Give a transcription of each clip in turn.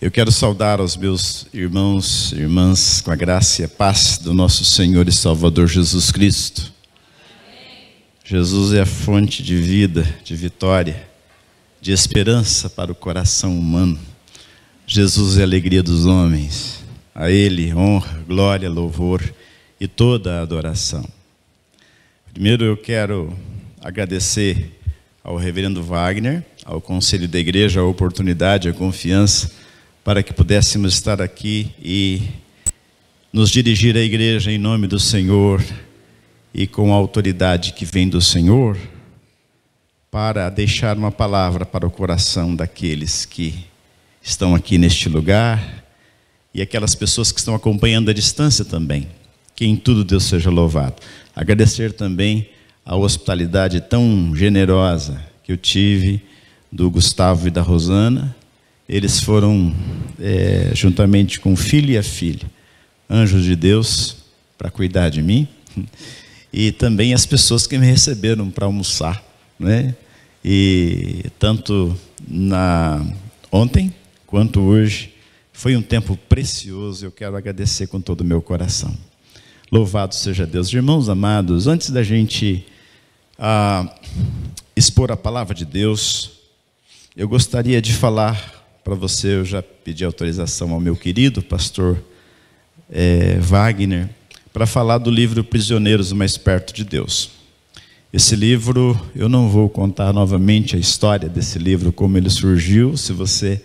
Eu quero saudar os meus irmãos e irmãs com a graça e a paz do nosso Senhor e Salvador Jesus Cristo. Jesus é a fonte de vida, de vitória, de esperança para o coração humano. Jesus é a alegria dos homens. A Ele honra, glória, louvor e toda a adoração. Primeiro eu quero agradecer ao reverendo Wagner, ao conselho da igreja, a oportunidade, a confiança para que pudéssemos estar aqui e nos dirigir à igreja em nome do Senhor e com a autoridade que vem do Senhor, para deixar uma palavra para o coração daqueles que estão aqui neste lugar e aquelas pessoas que estão acompanhando à distância também. Que em tudo Deus seja louvado. Agradecer também a hospitalidade tão generosa que eu tive do Gustavo e da Rosana. Eles foram, juntamente com o filho e a filha, anjos de Deus para cuidar de mim. E também as pessoas que me receberam para almoçar, né? E tanto ontem quanto hoje foi um tempo precioso. Eu quero agradecer com todo o meu coração. Louvado seja Deus. Irmãos amados, antes da gente expor a palavra de Deus, eu gostaria de falar para você. Eu já pedi autorização ao meu querido pastor Wagner para falar do livro Prisioneiros Mais Perto de Deus. Esse livro, eu não vou contar novamente a história desse livro, como ele surgiu. Se você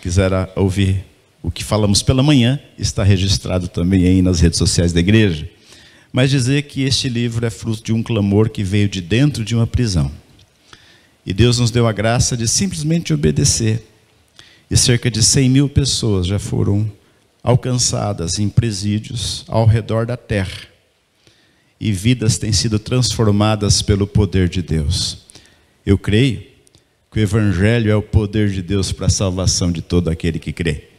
quiser ouvir o que falamos pela manhã, está registrado também aí nas redes sociais da igreja. Mas dizer que este livro é fruto de um clamor que veio de dentro de uma prisão. E Deus nos deu a graça de simplesmente obedecer. E cerca de 100 mil pessoas já foram alcançadas em presídios ao redor da terra. E vidas têm sido transformadas pelo poder de Deus. Eu creio que o Evangelho é o poder de Deus para a salvação de todo aquele que crê.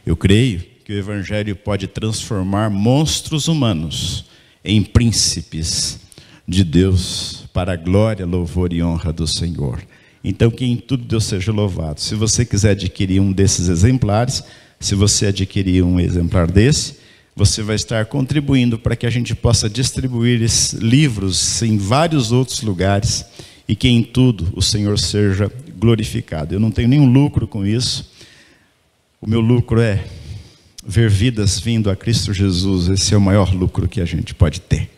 Eu creio que o Evangelho pode transformar monstros humanos em príncipes de Deus para a glória, louvor e honra do Senhor. Então que em tudo Deus seja louvado. Se você quiser adquirir um desses exemplares, se você adquirir um exemplar desse, você vai estar contribuindo para que a gente possa distribuir esses livros em vários outros lugares e que em tudo o Senhor seja glorificado. Eu não tenho nenhum lucro com isso. O meu lucro é ver vidas vindo a Cristo Jesus. Esse é o maior lucro que a gente pode ter.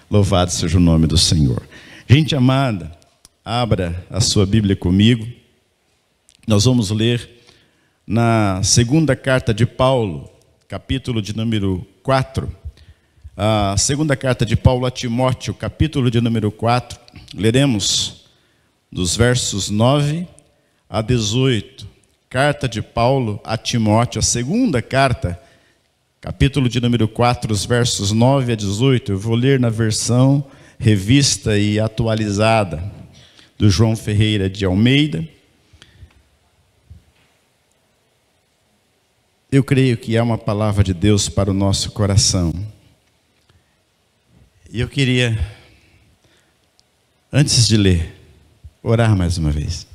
Louvado seja o nome do Senhor. Gente amada, abra a sua Bíblia comigo. Nós vamos ler na segunda carta de Paulo, capítulo de número 4. A segunda carta de Paulo a Timóteo, capítulo de número 4. Leremos dos versos 9 a 18. Carta de Paulo a Timóteo, a segunda carta, capítulo de número 4, os versos 9 a 18. Eu vou ler na versão revista e atualizada do João Ferreira de Almeida. Eu creio que é uma palavra de Deus para o nosso coração. E eu queria, antes de ler, orar mais uma vez.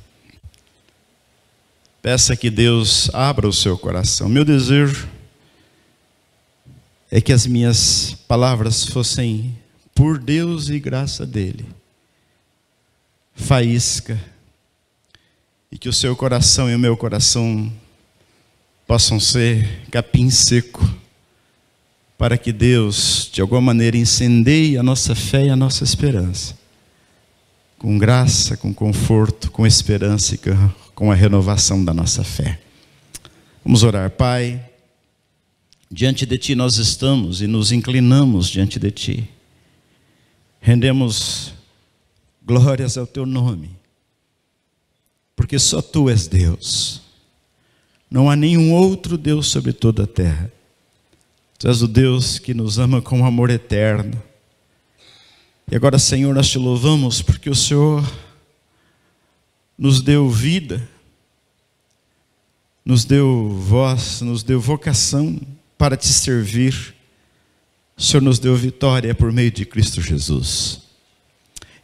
Peça que Deus abra o seu coração. Meu desejo é que as minhas palavras fossem por Deus e graça dele, faísca, e que o seu coração e o meu coração possam ser capim seco, para que Deus, de alguma maneira, incendeie a nossa fé e a nossa esperança, com graça, com conforto, com esperança e com a renovação da nossa fé. Vamos orar. Pai, diante de Ti nós estamos e nos inclinamos diante de Ti. Rendemos glórias ao Teu nome, porque só Tu és Deus. Não há nenhum outro Deus sobre toda a terra. Tu és o Deus que nos ama com amor eterno. E agora, Senhor, nós Te louvamos porque o Senhor nos deu vida, nos deu voz, nos deu vocação para Te servir. O Senhor nos deu vitória por meio de Cristo Jesus.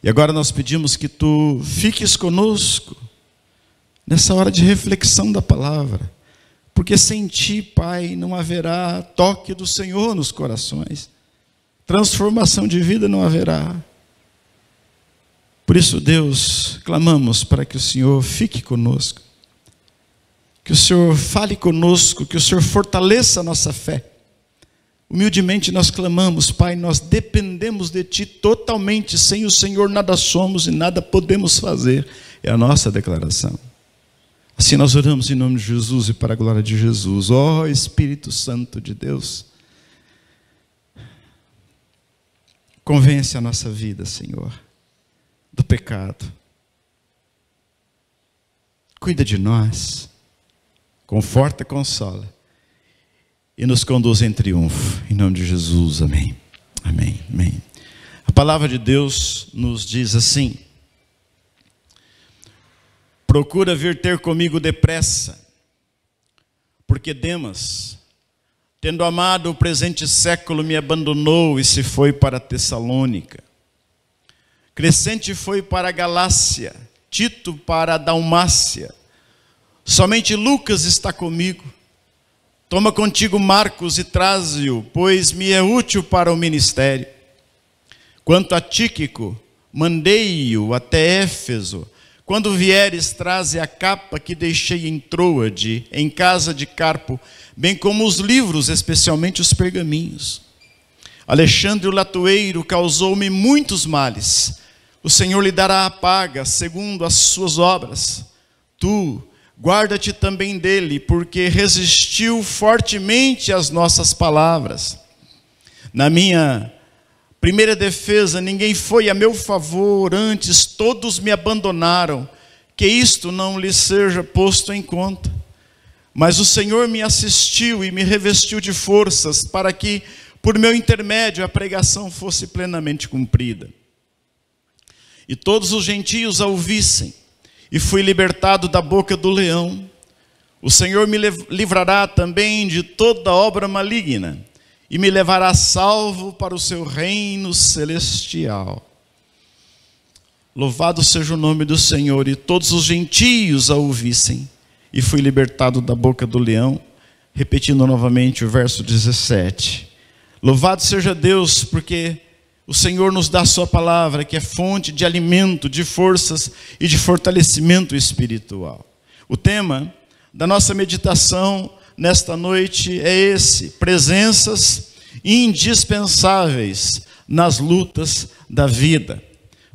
E agora nós pedimos que Tu fiques conosco nessa hora de reflexão da palavra. Porque sem ti, Pai, não haverá toque do Senhor nos corações. Transformação de vida não haverá. Por isso, Deus, clamamos para que o Senhor fique conosco. Que o Senhor fale conosco, que o Senhor fortaleça a nossa fé. Humildemente nós clamamos, Pai, nós dependemos de Ti totalmente. Sem o Senhor nada somos e nada podemos fazer. É a nossa declaração. Assim nós oramos em nome de Jesus e para a glória de Jesus. Ó Espírito Santo de Deus, convence a nossa vida, Senhor, do pecado. Cuida de nós, conforta, consola e nos conduz em triunfo. Em nome de Jesus, amém. Amém, amém. A palavra de Deus nos diz assim: procura vir ter comigo depressa, porque Demas, tendo amado o presente século, me abandonou e se foi para Tessalônica. Crescente foi para a Galácia, Tito para a Dalmácia. Somente Lucas está comigo. Toma contigo Marcos e traze-o, pois me é útil para o ministério. Quanto a Tíquico, mandei-o até Éfeso. Quando vieres, traze a capa que deixei em Troade, em casa de Carpo, bem como os livros, especialmente os pergaminhos. Alexandre o latoeiro causou-me muitos males. O Senhor lhe dará a paga, segundo as suas obras. Tu, guarda-te também dele, porque resistiu fortemente às nossas palavras. Na minha primeira defesa, ninguém foi a meu favor, antes todos me abandonaram, que isto não lhe seja posto em conta. Mas o Senhor me assistiu e me revestiu de forças, para que, por meu intermédio, a pregação fosse plenamente cumprida. E todos os gentios a ouvissem, e fui libertado da boca do leão. O Senhor me livrará também de toda obra maligna, e me levará salvo para o seu reino celestial. Louvado seja o nome do Senhor. E todos os gentios a ouvissem, e fui libertado da boca do leão. Repetindo novamente o verso 17. Louvado seja Deus, porque o Senhor nos dá a sua palavra, que é fonte de alimento, de forças e de fortalecimento espiritual. O tema da nossa meditação nesta noite é esse: presenças indispensáveis nas lutas da vida.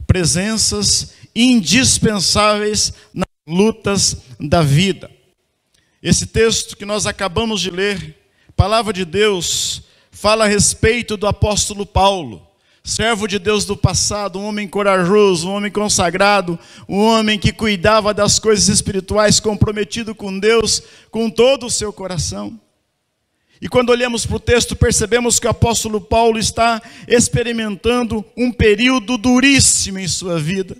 Presenças indispensáveis nas lutas da vida. Esse texto que nós acabamos de ler, palavra de Deus, fala a respeito do apóstolo Paulo, servo de Deus do passado, um homem corajoso, um homem consagrado, um homem que cuidava das coisas espirituais, comprometido com Deus com todo o seu coração. E quando olhamos para o texto, percebemos que o apóstolo Paulo está experimentando um período duríssimo em sua vida.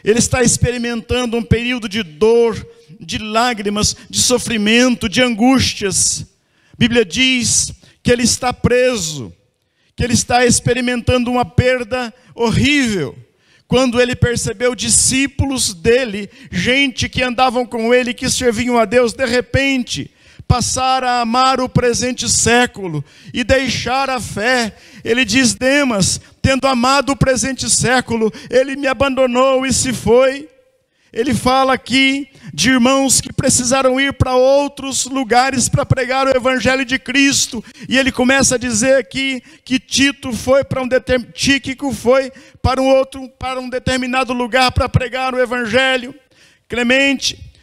Ele está experimentando um período de dor, de lágrimas, de sofrimento, de angústias. A Bíblia diz que ele está preso, que ele está experimentando uma perda horrível. Quando ele percebeu discípulos dele, gente que andavam com ele, que serviam a Deus, de repente passar a amar o presente século e deixar a fé. Ele diz: Demas, tendo amado o presente século, ele me abandonou e se foi. Ele fala aqui de irmãos que precisaram ir para outros lugares para pregar o evangelho de Cristo. E ele começa a dizer aqui que Tíquico foi para um determinado lugar para pregar o evangelho.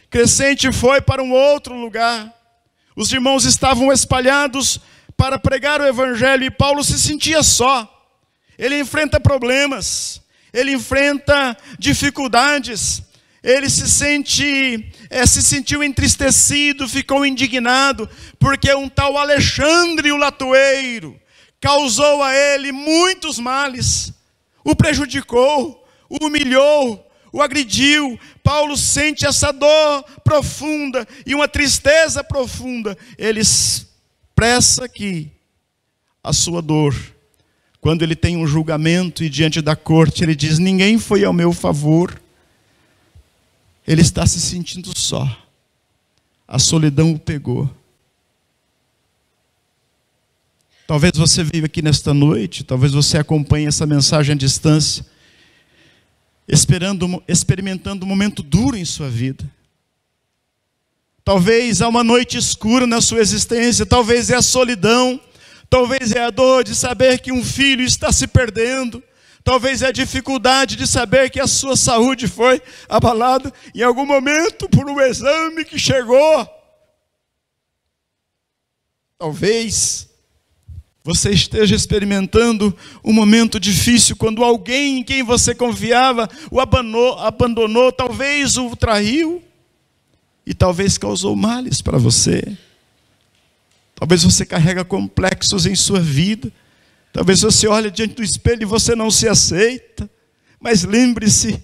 Crescente foi para um outro lugar. Os irmãos estavam espalhados para pregar o evangelho e Paulo se sentia só. Ele enfrenta problemas, ele enfrenta dificuldades. Ele se sentiu entristecido, ficou indignado, porque um tal Alexandre o latoeiro causou a ele muitos males, o prejudicou, o humilhou, o agrediu. Paulo sente essa dor profunda e uma tristeza profunda. Ele expressa aqui a sua dor. Quando ele tem um julgamento e diante da corte, ele diz: ninguém foi ao meu favor. Ele está se sentindo só. A solidão o pegou. Talvez você veio aqui nesta noite, talvez você acompanhe essa mensagem à distância, experimentando um momento duro em sua vida. Talvez há uma noite escura na sua existência, talvez é a solidão, talvez é a dor de saber que um filho está se perdendo, talvez é a dificuldade de saber que a sua saúde foi abalada em algum momento por um exame que chegou. Talvez você esteja experimentando um momento difícil quando alguém em quem você confiava o abandonou, talvez o traiu e talvez causou males para você. Talvez você carrega complexos em sua vida. Talvez você olhe diante do espelho e você não se aceita. Mas lembre-se,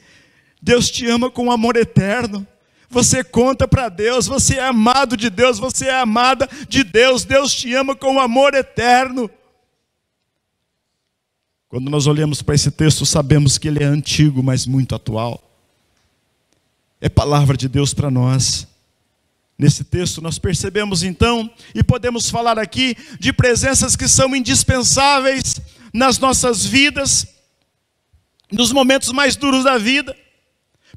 Deus te ama com amor eterno. Você conta para Deus, você é amado de Deus, você é amada de Deus. Deus te ama com amor eterno. Quando nós olhamos para esse texto, sabemos que ele é antigo, mas muito atual. É palavra de Deus para nós. Nesse texto nós percebemos então, e podemos falar aqui de presenças que são indispensáveis nas nossas vidas, nos momentos mais duros da vida.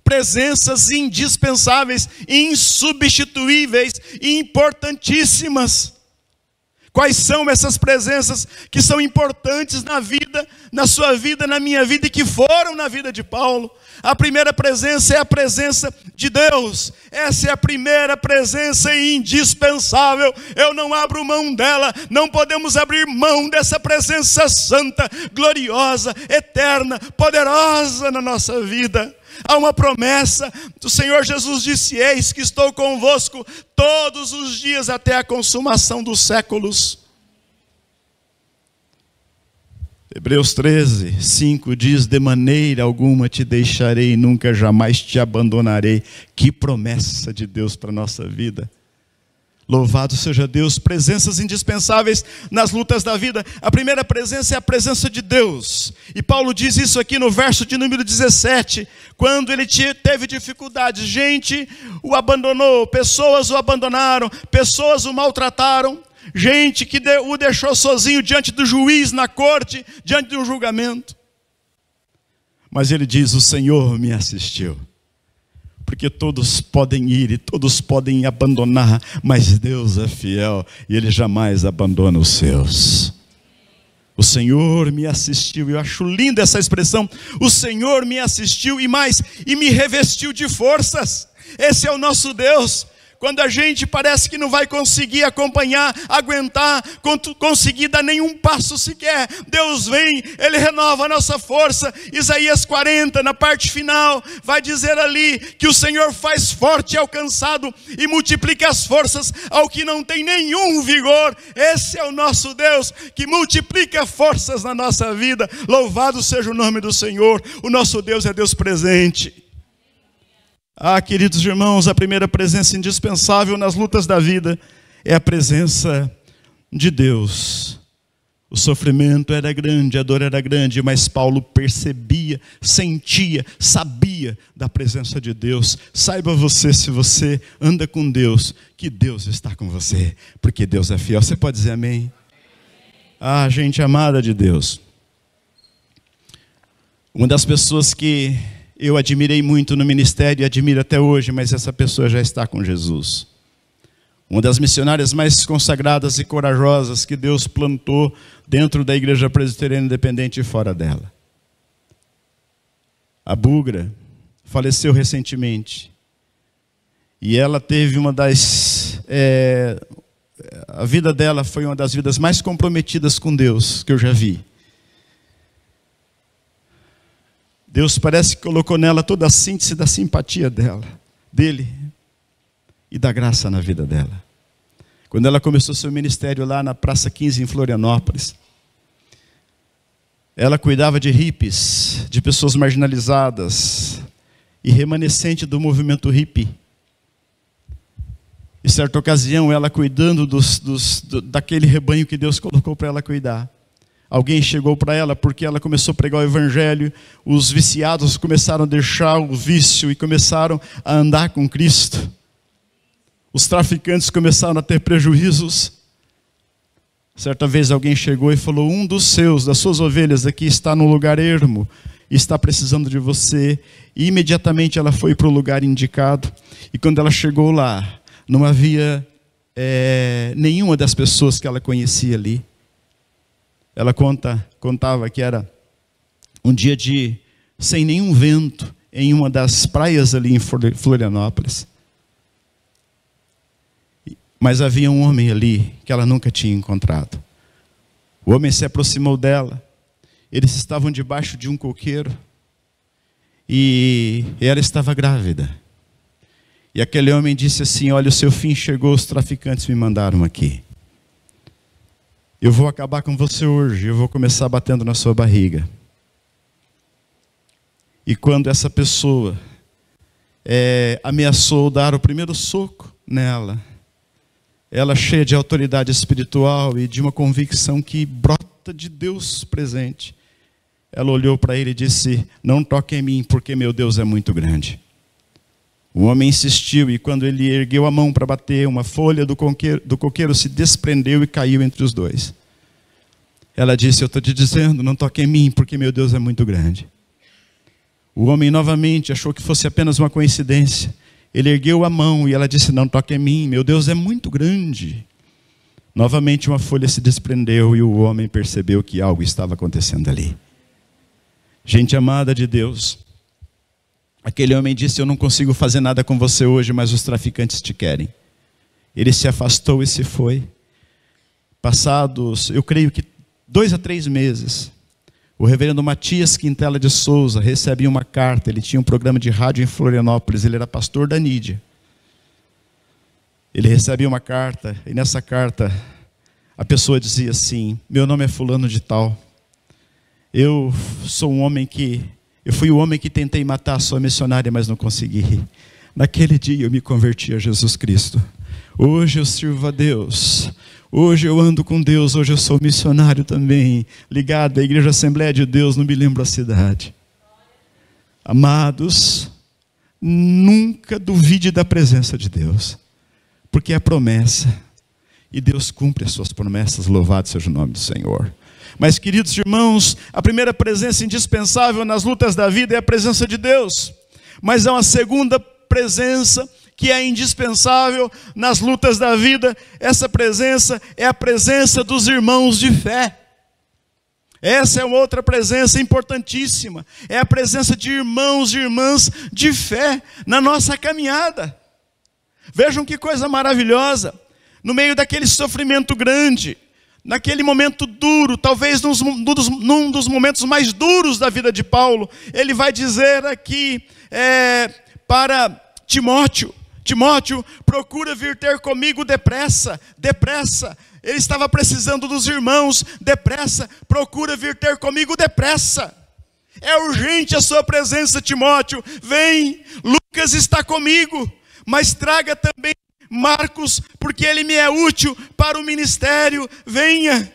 Presenças indispensáveis, insubstituíveis e importantíssimas. Quais são essas presenças que são importantes na vida, na sua vida, na minha vida e que foram na vida de Paulo? A primeira presença é a presença de Deus. Essa é a primeira presença indispensável. Eu não abro mão dela. Não podemos abrir mão dessa presença santa, gloriosa, eterna, poderosa na nossa vida. Há uma promessa, o Senhor Jesus disse: eis que estou convosco todos os dias até a consumação dos séculos. Hebreus 13, 5 diz: de maneira alguma te deixarei, nunca jamais te abandonarei. Que promessa de Deus para a nossa vida. Louvado seja Deus. Presenças indispensáveis nas lutas da vida. A primeira presença é a presença de Deus. E Paulo diz isso aqui no verso de número 17. Quando ele teve dificuldades, gente o abandonou, pessoas o abandonaram, pessoas o maltrataram. Gente que o deixou sozinho diante do juiz, na corte, diante de um julgamento. Mas ele diz: o Senhor me assistiu. Porque todos podem ir e todos podem abandonar, mas Deus é fiel e Ele jamais abandona os seus. O Senhor me assistiu. Eu acho linda essa expressão. O Senhor me assistiu e me revestiu de forças. Esse é o nosso Deus. Quando a gente parece que não vai conseguir acompanhar, aguentar, conseguir dar nenhum passo sequer, Deus vem, Ele renova a nossa força. Isaías 40, na parte final, vai dizer ali que o Senhor faz forte ao cansado e multiplica as forças ao que não tem nenhum vigor. Esse é o nosso Deus, que multiplica forças na nossa vida. Louvado seja o nome do Senhor. O nosso Deus é Deus presente. Ah, queridos irmãos, a primeira presença indispensável nas lutas da vida é a presença de Deus. O sofrimento era grande, a dor era grande, mas Paulo percebia, sentia, sabia da presença de Deus. Saiba você, se você anda com Deus, que Deus está com você, porque Deus é fiel. Você pode dizer amém? Ah, gente amada de Deus. Uma das pessoas que eu admirei muito no ministério e admiro até hoje, mas essa pessoa já está com Jesus. Uma das missionárias mais consagradas e corajosas que Deus plantou dentro da Igreja Presbiteriana Independente e fora dela. A Bugra faleceu recentemente. E ela teve a vida dela foi uma das vidas mais comprometidas com Deus que eu já vi. Deus parece que colocou nela toda a síntese da simpatia dele e da graça na vida dela. Quando ela começou seu ministério lá na Praça 15 em Florianópolis, ela cuidava de hippies, de pessoas marginalizadas e remanescente do movimento hippie. Em certa ocasião, ela cuidando daquele rebanho que Deus colocou para ela cuidar. Alguém chegou para ela porque ela começou a pregar o evangelho. Os viciados começaram a deixar o vício e começaram a andar com Cristo. Os traficantes começaram a ter prejuízos. Certa vez alguém chegou e falou: um das suas ovelhas aqui está num lugar ermo, está precisando de você. E imediatamente ela foi para o lugar indicado. E quando ela chegou lá, não havia nenhuma das pessoas que ela conhecia ali. Ela contava que era um dia sem nenhum vento, em uma das praias ali em Florianópolis. Mas havia um homem ali que ela nunca tinha encontrado. O homem se aproximou dela. Eles estavam debaixo de um coqueiro. E ela estava grávida. E aquele homem disse assim: olha, o seu fim chegou, os traficantes me mandaram aqui. Eu vou acabar com você hoje, eu vou começar batendo na sua barriga. E quando essa pessoa ameaçou dar o primeiro soco nela, ela, cheia de autoridade espiritual e de uma convicção que brota de Deus presente, ela olhou para ele e disse: não toque em mim, porque meu Deus é muito grande. O homem insistiu, e quando ele ergueu a mão para bater, uma folha do coqueiro se desprendeu e caiu entre os dois. Ela disse: eu estou te dizendo, não toque em mim, porque meu Deus é muito grande. O homem novamente achou que fosse apenas uma coincidência. Ele ergueu a mão e ela disse: não toque em mim, meu Deus é muito grande. Novamente uma folha se desprendeu e o homem percebeu que algo estava acontecendo ali. Gente amada de Deus, aquele homem disse: eu não consigo fazer nada com você hoje, mas os traficantes te querem. Ele se afastou e se foi. Passados, eu creio que 2 a 3 meses, o reverendo Matias Quintela de Souza recebe uma carta. Ele tinha um programa de rádio em Florianópolis, ele era pastor da Nídia. Ele recebe uma carta, e nessa carta a pessoa dizia assim: meu nome é fulano de tal. Eu fui o homem que tentei matar a sua missionária, mas não consegui. Naquele dia eu me converti a Jesus Cristo. Hoje eu sirvo a Deus. Hoje eu ando com Deus. Hoje eu sou missionário também, ligado à Igreja Assembleia de Deus, não me lembro a cidade. Amados, nunca duvide da presença de Deus, porque é promessa, e Deus cumpre as suas promessas. Louvado seja o nome do Senhor. Mas, queridos irmãos, a primeira presença indispensável nas lutas da vida é a presença de Deus. Mas há uma segunda presença que é indispensável nas lutas da vida. Essa presença é a presença dos irmãos de fé. Essa é uma outra presença importantíssima. É a presença de irmãos e irmãs de fé na nossa caminhada. Vejam que coisa maravilhosa. No meio daquele sofrimento grande, naquele momento duro, talvez num dos momentos mais duros da vida de Paulo, ele vai dizer aqui para Timóteo: Timóteo, procura vir ter comigo depressa, depressa. Ele estava precisando dos irmãos, depressa, procura vir ter comigo depressa. É urgente a sua presença, Timóteo. Vem, Lucas está comigo, mas traga também Marcos, porque ele me é útil para o ministério. Venha.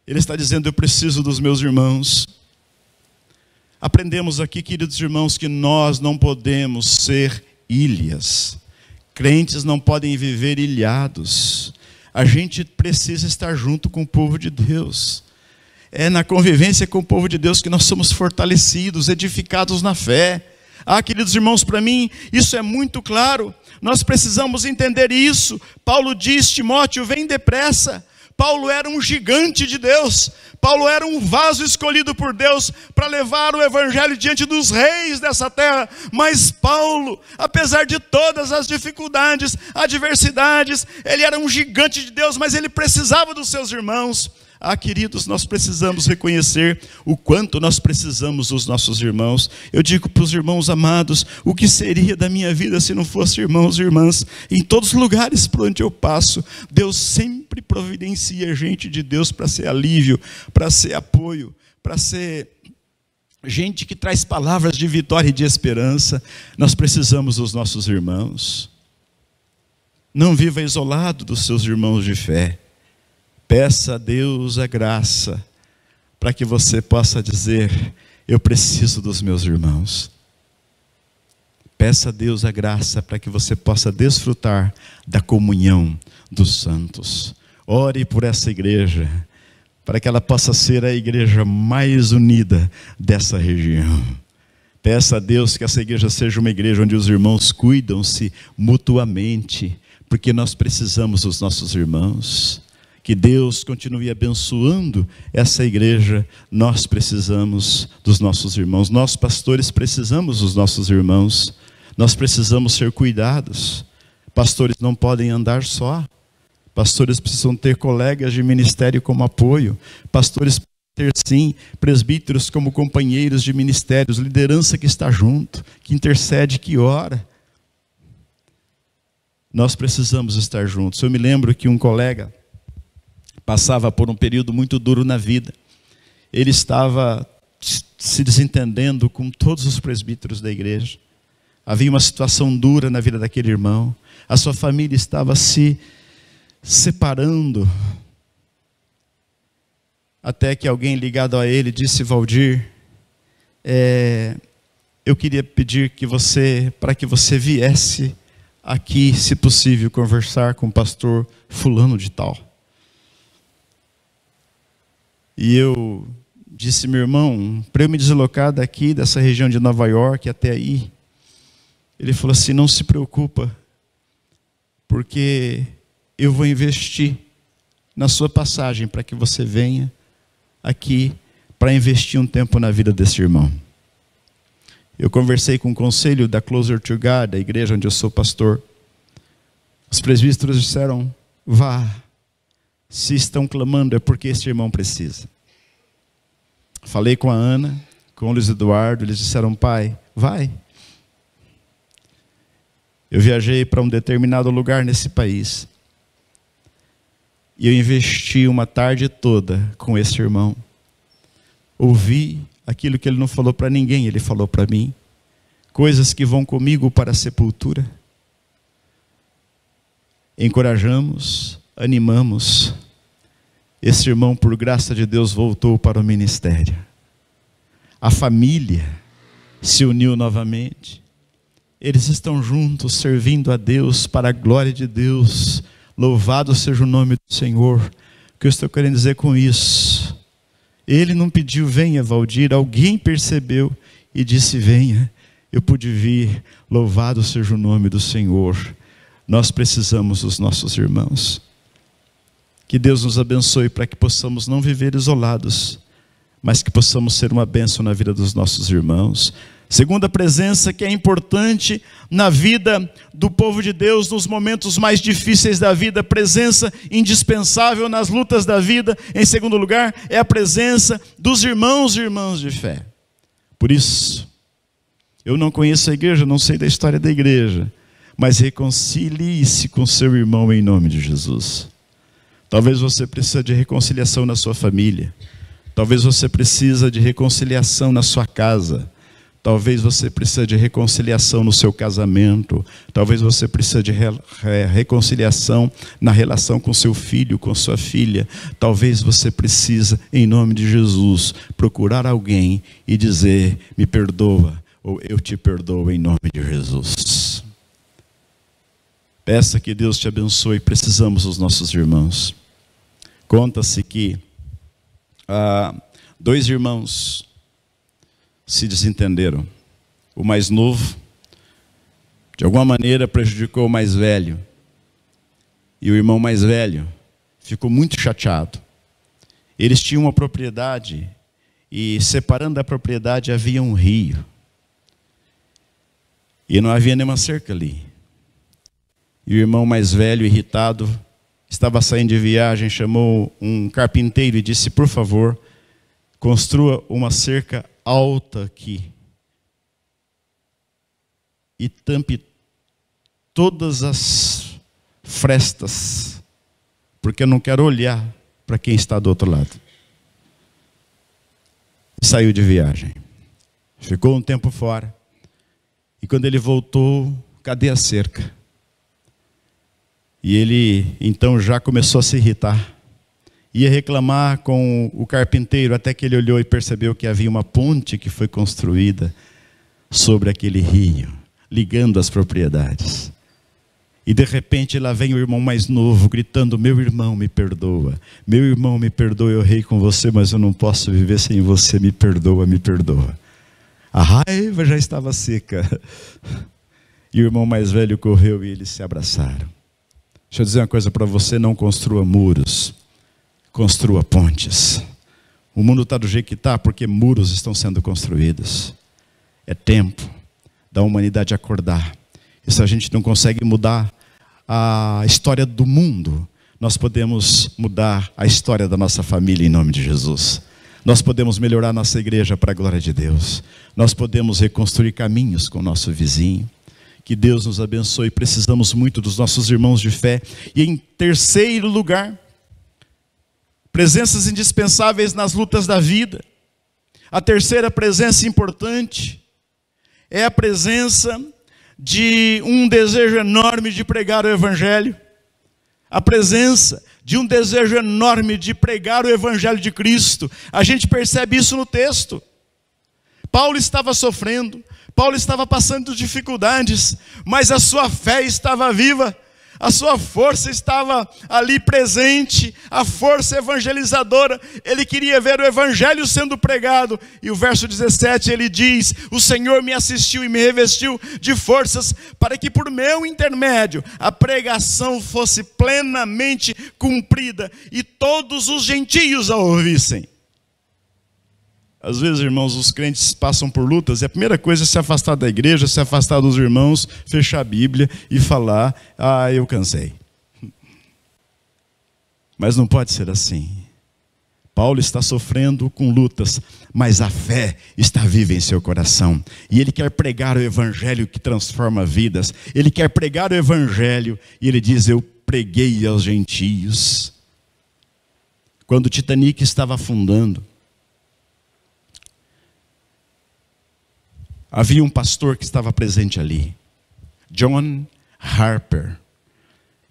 Ele está dizendo: eu preciso dos meus irmãos. Aprendemos aqui, queridos irmãos, que nós não podemos ser ilhas. Crentes não podem viver ilhados. A gente precisa estar junto com o povo de Deus. É na convivência com o povo de Deus que nós somos fortalecidos, edificados na fé. Queridos irmãos, para mim isso é muito claro. Nós precisamos entender isso. Paulo diz: Timóteo, vem depressa. Paulo era um gigante de Deus. Paulo era um vaso escolhido por Deus para levar o evangelho diante dos reis dessa terra. Mas Paulo, apesar de todas as dificuldades, adversidades, ele era um gigante de Deus, mas ele precisava dos seus irmãos. Queridos, nós precisamos reconhecer o quanto nós precisamos dos nossos irmãos. Eu digo para os irmãos amados: o que seria da minha vida se não fosse irmãos e irmãs? Em todos os lugares por onde eu passo, Deus sempre providencia gente de Deus para ser alívio, para ser apoio, para ser gente que traz palavras de vitória e de esperança. Nós precisamos dos nossos irmãos. Não viva isolado dos seus irmãos de fé. Peça a Deus a graça para que você possa dizer: eu preciso dos meus irmãos. Peça a Deus a graça para que você possa desfrutar da comunhão dos santos. Ore por essa igreja, para que ela possa ser a igreja mais unida dessa região. Peça a Deus que essa igreja seja uma igreja onde os irmãos cuidam-se mutuamente, porque nós precisamos dos nossos irmãos. Que Deus continue abençoando essa igreja. Nós precisamos dos nossos irmãos. Nós, pastores, precisamos dos nossos irmãos. Nós precisamos ser cuidados. Pastores não podem andar só. Pastores precisam ter colegas de ministério como apoio. Pastores precisam ter, sim, presbíteros como companheiros de ministérios. Liderança que está junto, que intercede, que ora. Nós precisamos estar juntos. Eu me lembro que um colega passava por um período muito duro na vida. Ele estava se desentendendo com todos os presbíteros da igreja. Havia uma situação dura na vida daquele irmão. A sua família estava se separando. Até que alguém ligado a ele disse: Valdir, eu queria pedir para que você viesse aqui, se possível, conversar com o pastor fulano de tal. E eu disse: meu irmão, para eu me deslocar daqui, dessa região de Nova York até aí. Ele falou assim: não se preocupa, porque eu vou investir na sua passagem para que você venha aqui para investir um tempo na vida desse irmão. Eu conversei com o conselho da Closer to God, da igreja onde eu sou pastor. Os presbíteros disseram: vá. Se estão clamando é porque este irmão precisa. Falei com a Ana, com o Luiz Eduardo, eles disseram: pai, vai. Eu viajei para um determinado lugar nesse país. E eu investi uma tarde toda com esse irmão. Ouvi aquilo que ele não falou para ninguém, ele falou para mim. Coisas que vão comigo para a sepultura. Encorajamos, animamos. Esse irmão, por graça de Deus, voltou para o ministério. A família se uniu novamente. Eles estão juntos, servindo a Deus, para a glória de Deus. Louvado seja o nome do Senhor. O que eu estou querendo dizer com isso? Ele não pediu: venha, Valdir. Alguém percebeu e disse: venha. Eu pude vir. Louvado seja o nome do Senhor. Nós precisamos dos nossos irmãos. Que Deus nos abençoe para que possamos não viver isolados, mas que possamos ser uma bênção na vida dos nossos irmãos. Segunda presença que é importante na vida do povo de Deus, nos momentos mais difíceis da vida, presença indispensável nas lutas da vida. Em segundo lugar, é a presença dos irmãos e irmãs de fé. Por isso, eu não conheço a igreja, não sei da história da igreja, mas reconcilie-se com seu irmão em nome de Jesus. Talvez você precise de reconciliação na sua família. Talvez você precise de reconciliação na sua casa. Talvez você precise de reconciliação no seu casamento. Talvez você precise de reconciliação na relação com seu filho, com sua filha. Talvez você precise, em nome de Jesus, procurar alguém e dizer: me perdoa, ou eu te perdoo em nome de Jesus. Peça que Deus te abençoe. Precisamos dos nossos irmãos. Conta-se que 2 irmãos se desentenderam. O mais novo, de alguma maneira, prejudicou o mais velho. E o irmão mais velho ficou muito chateado. Eles tinham uma propriedade e, separando da propriedade, havia um rio. E não havia nenhuma cerca ali. E o irmão mais velho, irritado, estava saindo de viagem, chamou um carpinteiro e disse: por favor, construa uma cerca alta aqui e tampe todas as frestas, porque eu não quero olhar para quem está do outro lado. Saiu de viagem, ficou um tempo fora, e quando ele voltou, cadê a cerca? E ele então já começou a se irritar. Ia reclamar com o carpinteiro, até que ele olhou e percebeu que havia uma ponte que foi construída sobre aquele rio, ligando as propriedades. E de repente lá vem o irmão mais novo gritando: meu irmão, me perdoa. Meu irmão, me perdoa, eu errei com você, mas eu não posso viver sem você, me perdoa, me perdoa. A raiva já estava seca. E o irmão mais velho correu e eles se abraçaram. Deixa eu dizer uma coisa para você: não construa muros, construa pontes. O mundo está do jeito que está porque muros estão sendo construídos. É tempo da humanidade acordar. E se a gente não consegue mudar a história do mundo, nós podemos mudar a história da nossa família em nome de Jesus. Nós podemos melhorar nossa igreja para a glória de Deus. Nós podemos reconstruir caminhos com o nosso vizinho. Que Deus nos abençoe. Precisamos muito dos nossos irmãos de fé. E em terceiro lugar, presenças indispensáveis nas lutas da vida. A terceira presença importante é a presença de um desejo enorme de pregar o Evangelho. A presença de um desejo enorme de pregar o Evangelho de Cristo. A gente percebe isso no texto. Paulo estava sofrendo, Paulo estava passando dificuldades, mas a sua fé estava viva, a sua força estava ali presente, a força evangelizadora. Ele queria ver o Evangelho sendo pregado. E o verso 17 ele diz: o Senhor me assistiu e me revestiu de forças para que por meu intermédio a pregação fosse plenamente cumprida e todos os gentios a ouvissem. Às vezes, irmãos, os crentes passam por lutas e a primeira coisa é se afastar da igreja, se afastar dos irmãos, fechar a Bíblia e falar: ah, eu cansei. Mas não pode ser assim. Paulo está sofrendo com lutas, mas a fé está viva em seu coração. E ele quer pregar o Evangelho que transforma vidas. Ele quer pregar o Evangelho e ele diz: eu preguei aos gentios. Quando o Titanic estava afundando, havia um pastor que estava presente ali, John Harper.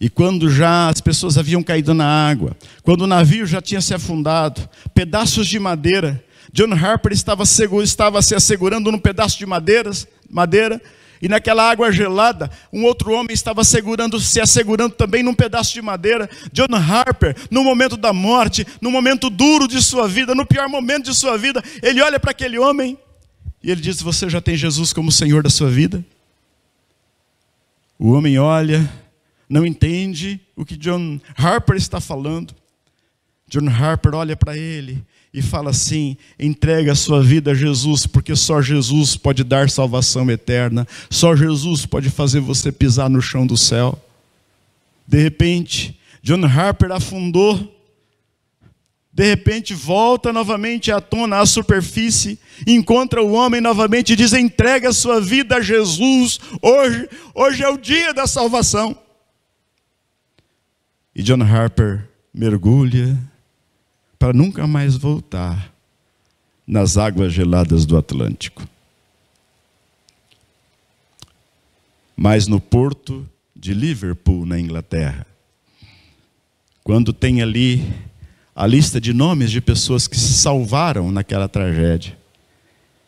E quando já as pessoas haviam caído na água, quando o navio já tinha se afundado, pedaços de madeira, John Harper estava se assegurando num pedaço de madeira, e naquela água gelada, um outro homem estava se assegurando também num pedaço de madeira. John Harper, no momento da morte, no momento duro de sua vida, no pior momento de sua vida, ele olha para aquele homem, e ele diz: você já tem Jesus como Senhor da sua vida? O homem olha, não entende o que John Harper está falando. John Harper olha para ele e fala assim: entrega a sua vida a Jesus, porque só Jesus pode dar salvação eterna. Só Jesus pode fazer você pisar no chão do céu. De repente, John Harper afundou. De repente volta novamente à tona, à superfície, encontra o homem novamente e diz: entrega a sua vida a Jesus, hoje é o dia da salvação. E John Harper mergulha para nunca mais voltar nas águas geladas do Atlântico. Mas no porto de Liverpool, na Inglaterra, quando tem ali a lista de nomes de pessoas que se salvaram naquela tragédia,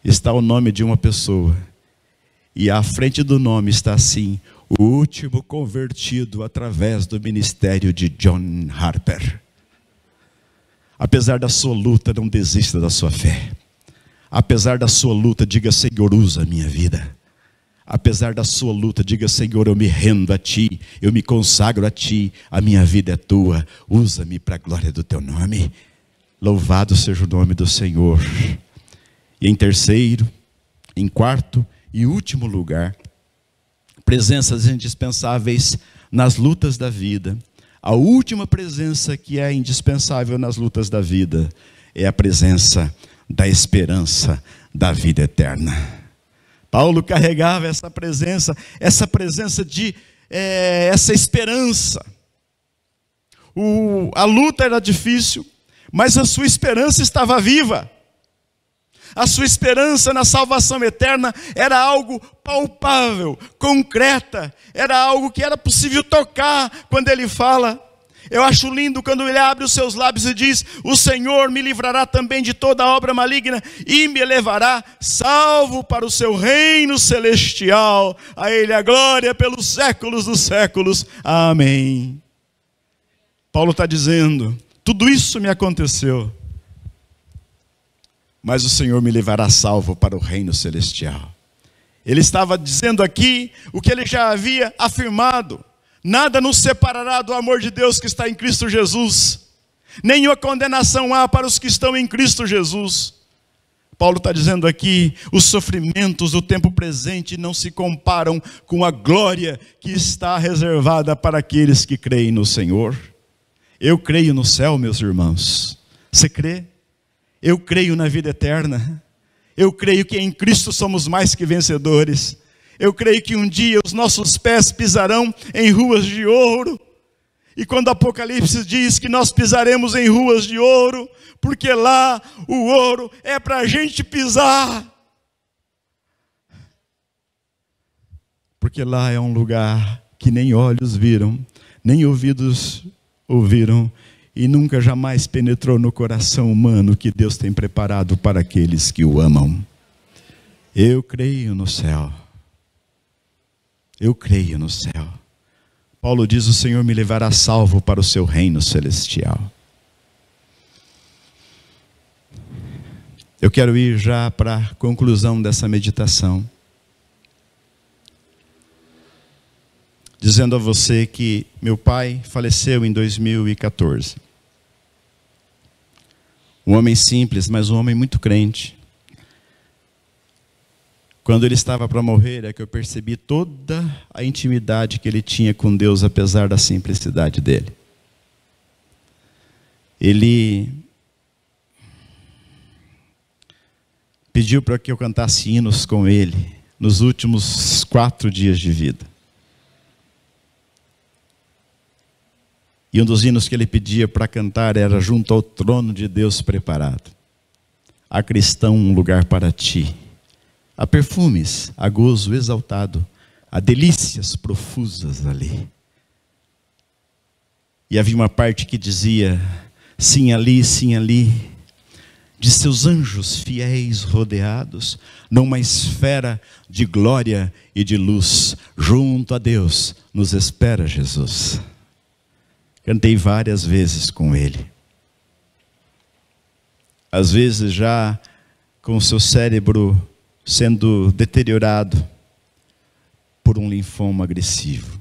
está o nome de uma pessoa. E à frente do nome está assim: o último convertido através do ministério de John Harper. Apesar da sua luta, não desista da sua fé. Apesar da sua luta, diga: Senhor, usa a minha vida. Apesar da sua luta, diga: Senhor, eu me rendo a Ti, eu me consagro a Ti, a minha vida é Tua, usa-me para a glória do Teu nome. Louvado seja o nome do Senhor. E em terceiro, em quarto e último lugar, presenças indispensáveis nas lutas da vida. A última presença que é indispensável nas lutas da vida é a presença da esperança da vida eterna. Paulo carregava essa presença de essa esperança. A luta era difícil, mas a sua esperança estava viva. A sua esperança na salvação eterna era algo palpável, concreta, era algo que era possível tocar. Quando ele fala: Eu acho lindo quando ele abre os seus lábios e diz: o Senhor me livrará também de toda obra maligna e me levará salvo para o seu reino celestial. A ele a glória pelos séculos dos séculos. Amém. Paulo está dizendo: tudo isso me aconteceu, mas o Senhor me levará salvo para o reino celestial. Ele estava dizendo aqui o que ele já havia afirmado: nada nos separará do amor de Deus que está em Cristo Jesus. Nenhuma condenação há para os que estão em Cristo Jesus. Paulo está dizendo aqui: os sofrimentos do tempo presente não se comparam com a glória que está reservada para aqueles que creem no Senhor. Eu creio no céu, meus irmãos. Você crê? Eu creio na vida eterna. Eu creio que em Cristo somos mais que vencedores. Eu creio que um dia os nossos pés pisarão em ruas de ouro. E quando o Apocalipse diz que nós pisaremos em ruas de ouro, porque lá o ouro é para a gente pisar. Porque lá é um lugar que nem olhos viram, nem ouvidos ouviram, e nunca jamais penetrou no coração humano que Deus tem preparado para aqueles que o amam. Eu creio no céu. Eu creio no céu. Paulo diz: o Senhor me levará salvo para o seu reino celestial. Eu quero ir já para a conclusão dessa meditação, dizendo a você que meu pai faleceu em 2014. Um homem simples, mas um homem muito crente. Quando ele estava para morrer, é que eu percebi toda a intimidade que ele tinha com Deus, apesar da simplicidade dele. Ele pediu para que eu cantasse hinos com ele nos últimos 4 dias de vida. E um dos hinos que ele pedia para cantar era: junto ao trono de Deus preparado, há cristão um lugar para ti. Há perfumes, há gozo exaltado, há delícias profusas ali. E havia uma parte que dizia: sim ali, de seus anjos fiéis rodeados, numa esfera de glória e de luz, junto a Deus nos espera Jesus. Cantei várias vezes com ele. Às vezes já com o seu cérebro sendo deteriorado por um linfoma agressivo.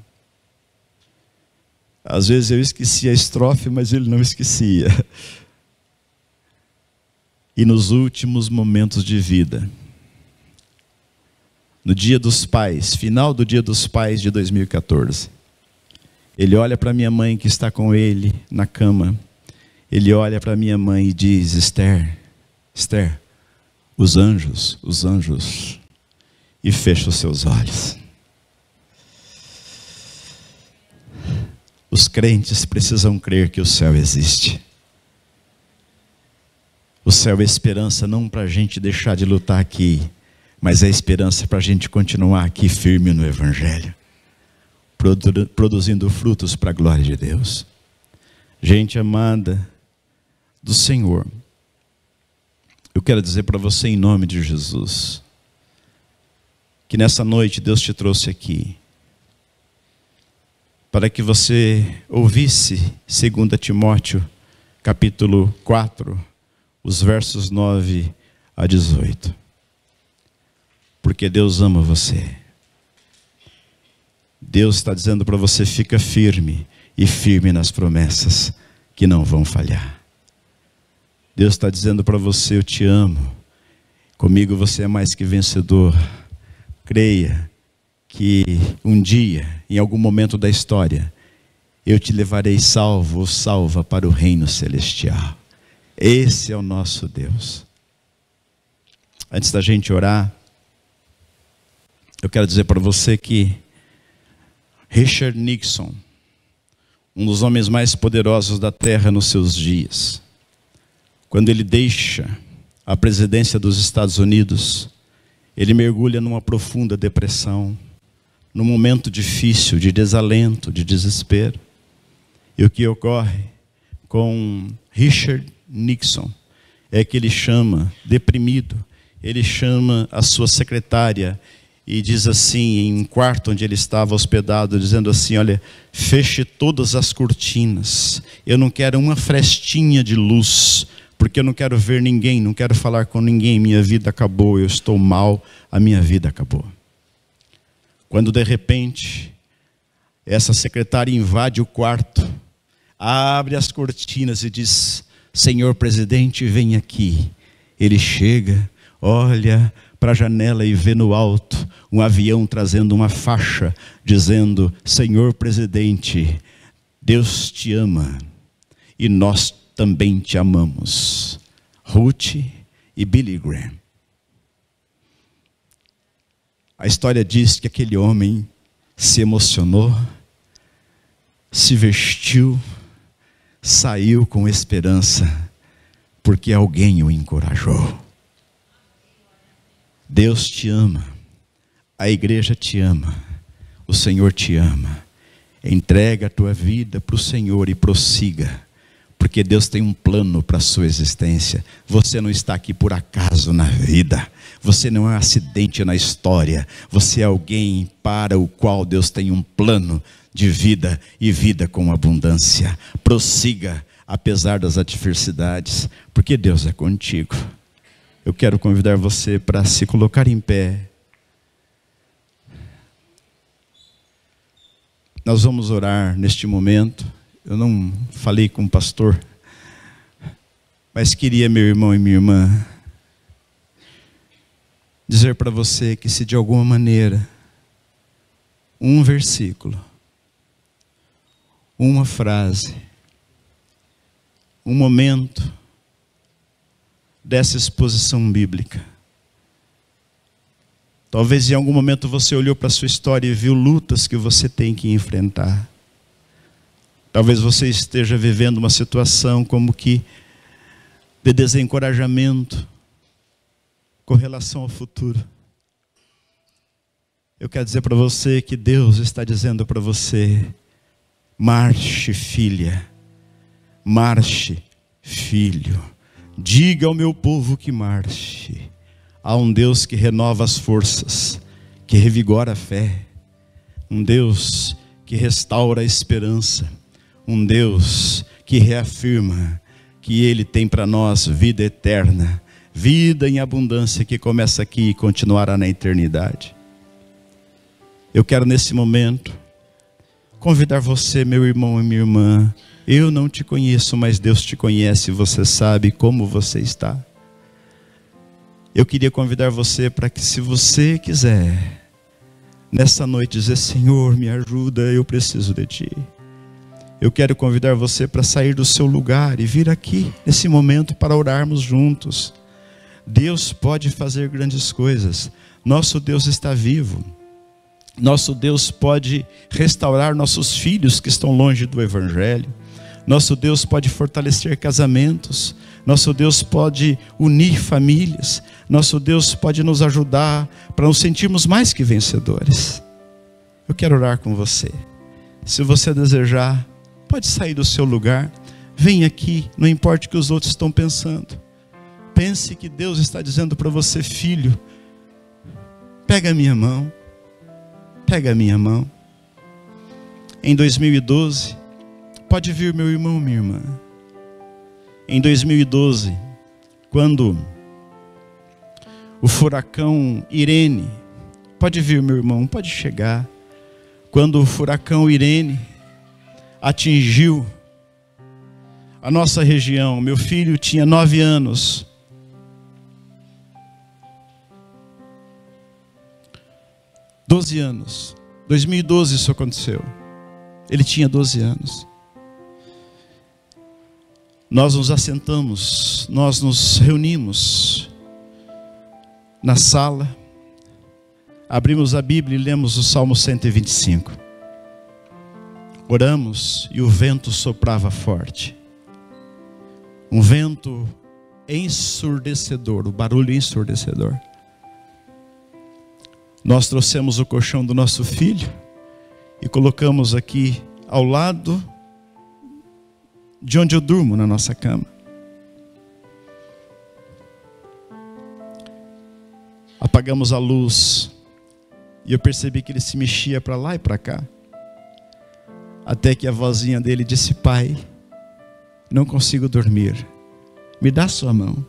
Às vezes eu esquecia a estrofe, mas ele não esquecia. E nos últimos momentos de vida, no Dia dos Pais, final do Dia dos Pais de 2014, ele olha para minha mãe que está com ele na cama. Ele olha para minha mãe e diz: Esther, Esther, os anjos, e fecha os seus olhos. Os crentes precisam crer que o céu existe. O céu é esperança não para a gente deixar de lutar aqui, mas é esperança para a gente continuar aqui firme no Evangelho, produzindo frutos para a glória de Deus. Gente amada do Senhor, eu quero dizer para você em nome de Jesus, que nessa noite Deus te trouxe aqui, para que você ouvisse 2 Timóteo, capítulo 4, os versos 9 a 18. Porque Deus ama você. Deus está dizendo para você: fica firme, e firme nas promessas que não vão falhar. Deus está dizendo para você: eu te amo, comigo você é mais que vencedor. Creia que um dia, em algum momento da história, eu te levarei salvo ou salva para o reino celestial. Esse é o nosso Deus. Antes da gente orar, eu quero dizer para você que Richard Nixon, um dos homens mais poderosos da terra nos seus dias, quando ele deixa a presidência dos Estados Unidos, ele mergulha numa profunda depressão, num momento difícil, de desalento, de desespero. E o que ocorre com Richard Nixon é que ele chama, deprimido, ele chama a sua secretária e diz assim, em um quarto onde ele estava hospedado, dizendo assim: olha, feche todas as cortinas, eu não quero uma frestinha de luz, porque eu não quero ver ninguém, não quero falar com ninguém, minha vida acabou, eu estou mal, a minha vida acabou. Quando de repente, essa secretária invade o quarto, abre as cortinas e diz: senhor presidente, vem aqui. Ele chega, olha para a janela e vê no alto um avião trazendo uma faixa, dizendo: senhor presidente, Deus te ama e nós também te amamos. Ruth e Billy Graham. A história diz que aquele homem se emocionou, se vestiu, saiu com esperança, porque alguém o encorajou. Deus te ama, a igreja te ama, o Senhor te ama. Entrega a tua vida para o Senhor e prossiga, porque Deus tem um plano para a sua existência. Você não está aqui por acaso na vida, você não é um acidente na história, você é alguém para o qual Deus tem um plano de vida e vida com abundância. Prossiga apesar das adversidades, porque Deus é contigo. Eu quero convidar você para se colocar em pé. Nós vamos orar neste momento. Eu não falei com o pastor, mas queria, meu irmão e minha irmã, dizer para você que se de alguma maneira um versículo, uma frase, um momento dessa exposição bíblica, talvez em algum momento você olhou para a sua história e viu lutas que você tem que enfrentar. Talvez você esteja vivendo uma situação como que de desencorajamento com relação ao futuro. Eu quero dizer para você que Deus está dizendo para você: marche, filha, marche, filho, diga ao meu povo que marche. Há um Deus que renova as forças, que revigora a fé, um Deus que restaura a esperança, um Deus que reafirma que Ele tem para nós vida eterna, vida em abundância que começa aqui e continuará na eternidade. Eu quero nesse momento convidar você, meu irmão e minha irmã. Eu não te conheço, mas Deus te conhece, você sabe como você está. Eu queria convidar você para que, se você quiser, nessa noite dizer: Senhor, me ajuda, eu preciso de Ti. Eu quero convidar você para sair do seu lugar e vir aqui, nesse momento, para orarmos juntos. Deus pode fazer grandes coisas. Nosso Deus está vivo. Nosso Deus pode restaurar nossos filhos que estão longe do Evangelho. Nosso Deus pode fortalecer casamentos. Nosso Deus pode unir famílias. Nosso Deus pode nos ajudar para nos sentirmos mais que vencedores. Eu quero orar com você. Se você desejar, pode sair do seu lugar. Vem aqui, não importa o que os outros estão pensando. Pense que Deus está dizendo para você: filho, pega a minha mão. Pega a minha mão. Em 2012, pode vir, meu irmão, minha irmã. Em 2012, quando o furacão Irene, pode vir, meu irmão, pode chegar. Quando o furacão Irene atingiu a nossa região, meu filho tinha 9 anos. Doze anos. 2012 isso aconteceu. Ele tinha 12 anos. Nós nos assentamos, nós nos reunimos na sala, abrimos a Bíblia e lemos o Salmo 125. Oramos e o vento soprava forte. Um vento ensurdecedor, o barulho ensurdecedor. Nós trouxemos o colchão do nosso filho e colocamos aqui ao lado de onde eu durmo na nossa cama. Apagamos a luz e eu percebi que ele se mexia para lá e para cá. Até que a vozinha dele disse: pai, não consigo dormir, me dá sua mão.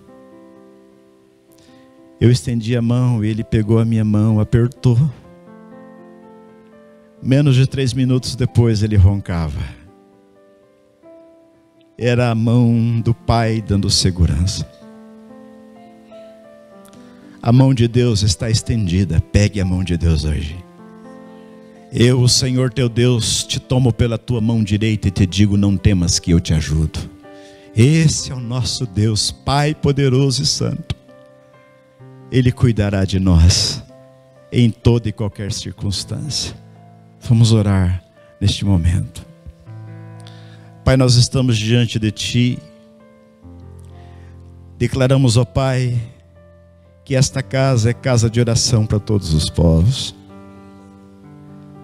Eu estendi a mão e ele pegou a minha mão, apertou. Menos de 3 minutos depois ele roncava. Era a mão do pai dando segurança. A mão de Deus está estendida. Pegue a mão de Deus hoje. Eu, o Senhor teu Deus, te tomo pela tua mão direita e te digo: não temas, que eu te ajudo. Esse é o nosso Deus, Pai poderoso e santo. Ele cuidará de nós em toda e qualquer circunstância. Vamos orar neste momento. Pai, nós estamos diante de Ti. Declaramos, ó Pai, que esta casa é casa de oração para todos os povos.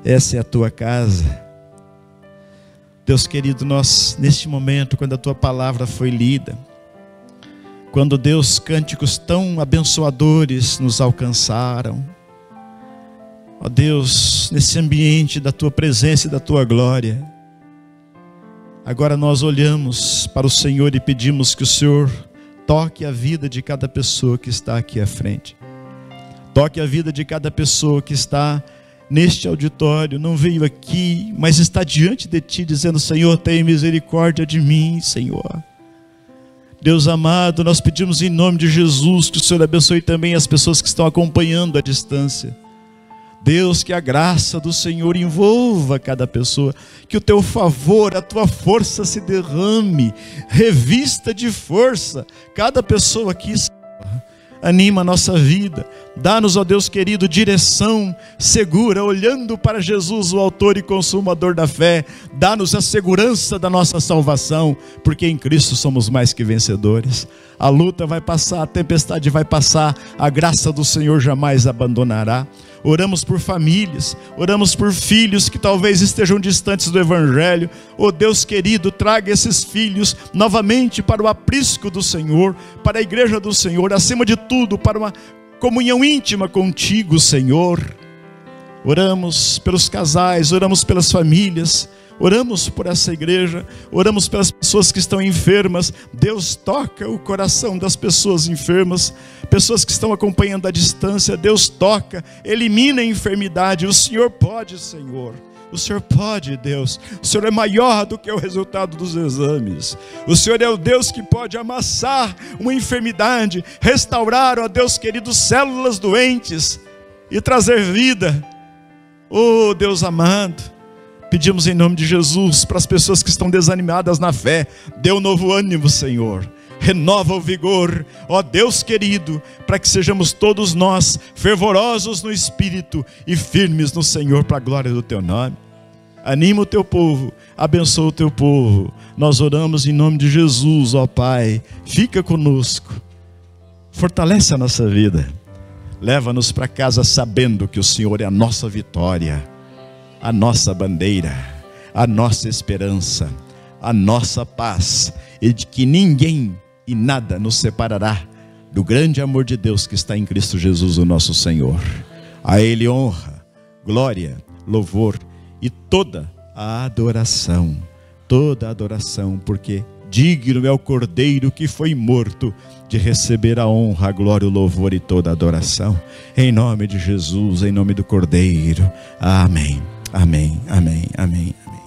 Essa é a Tua casa. Deus querido, nós neste momento, quando a Tua palavra foi lida, quando Deus, cânticos tão abençoadores nos alcançaram, ó Deus, nesse ambiente da Tua presença e da Tua glória, agora nós olhamos para o Senhor e pedimos que o Senhor toque a vida de cada pessoa que está aqui à frente. Toque a vida de cada pessoa que está neste auditório, não veio aqui, mas está diante de Ti, dizendo: Senhor, tenha misericórdia de mim, Senhor. Deus amado, nós pedimos em nome de Jesus que o Senhor abençoe também as pessoas que estão acompanhando à distância. Deus, que a graça do Senhor envolva cada pessoa, que o Teu favor, a Tua força se derrame, revista de força cada pessoa aqui. Anima a nossa vida, dá-nos, ó Deus querido, direção segura, olhando para Jesus, o autor e consumador da fé. Dá-nos a segurança da nossa salvação, porque em Cristo somos mais que vencedores. A luta vai passar, a tempestade vai passar, a graça do Senhor jamais abandonará. Oramos por famílias, oramos por filhos que talvez estejam distantes do Evangelho. Oh Deus querido, traga esses filhos novamente para o aprisco do Senhor, para a igreja do Senhor, acima de tudo, para uma comunhão íntima contigo, Senhor. Oramos pelos casais, oramos pelas famílias, oramos por essa igreja, oramos pelas pessoas que estão enfermas. Deus, toca o coração das pessoas enfermas, pessoas que estão acompanhando à distância. Deus, toca, elimina a enfermidade. O Senhor pode, Senhor. O Senhor pode, Deus. O Senhor é maior do que o resultado dos exames. O Senhor é o Deus que pode amassar uma enfermidade, restaurar, ó Deus querido, células doentes e trazer vida. Oh Deus amado, pedimos em nome de Jesus para as pessoas que estão desanimadas na fé: dê um novo ânimo, Senhor. Renova o vigor, ó Deus querido, para que sejamos todos nós fervorosos no Espírito e firmes no Senhor, para a glória do Teu nome. Anima o Teu povo, abençoa o Teu povo. Nós oramos em nome de Jesus, ó Pai. Fica conosco, fortalece a nossa vida, leva-nos para casa sabendo que o Senhor é a nossa vitória, a nossa bandeira, a nossa esperança, a nossa paz, e de que ninguém e nada nos separará do grande amor de Deus que está em Cristo Jesus, o nosso Senhor. A Ele honra, glória, louvor e toda a adoração, porque digno é o Cordeiro que foi morto de receber a honra, a glória, o louvor e toda a adoração. Em nome de Jesus, em nome do Cordeiro. Amém, amém, amém, amém, amém.